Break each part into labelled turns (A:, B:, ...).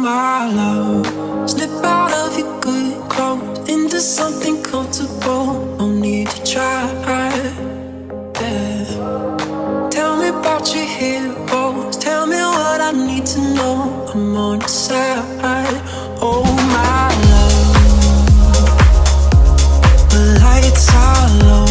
A: my love, slip out of your good clothes into something comfortable. No need to try. Yeah. Tell me about your heroes. Tell me what I need to know. I'm on your side. Oh my love, the lights are low.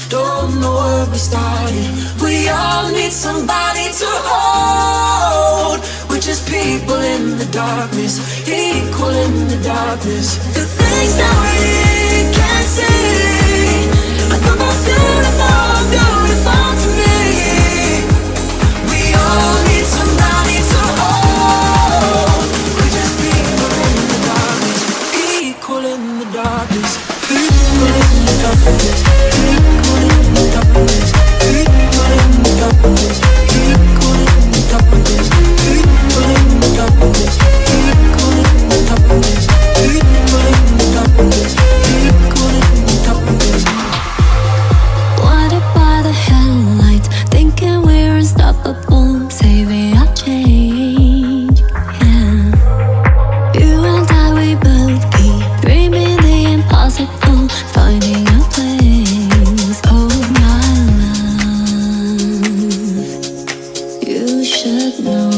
A: Don't know where we started. We all need somebody to hold. We're just people in the darkness, equal in the darkness. The things that we can't see are the most beautiful, beautiful to me. We all need somebody to hold. We're just people in the darkness, equal in the darkness, equal in the darkness.
B: Blinded by the headlights, thinking we're unstoppable, saving our change. Yeah. You and I, we both keep dreaming the impossible, finding a place. Oh my love, you should know.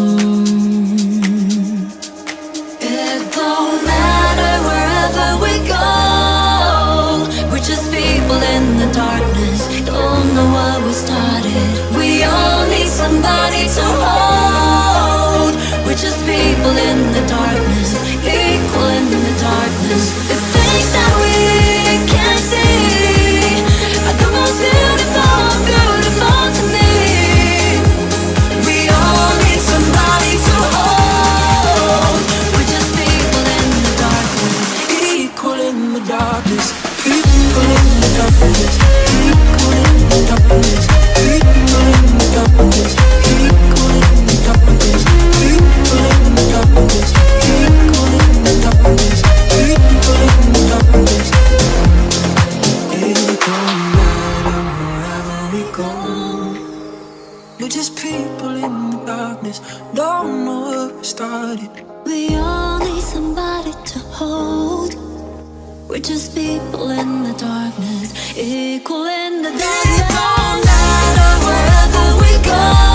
B: It don't matter wherever we go, we're just people in the darkness. Don't know what we started. We all need somebody to hold. We're just people in the darkness, equal in the darkness. The things that we can't see are the most beautiful, beautiful to me. We all need somebody to hold. We're just people in the darkness,
A: Equal in the darkness, equal in the darkness, equal in the darkness, equal in the darkness, equal in the darkness, equal in the darkness, equal in the darkness, equal in the darkness. It don't matter wherever we go. We're just people in the darkness. Don't know where we started.
B: we all need somebody to hold. We're just people in the darkness, equal in the darkness.
A: It don't matter wherever we go.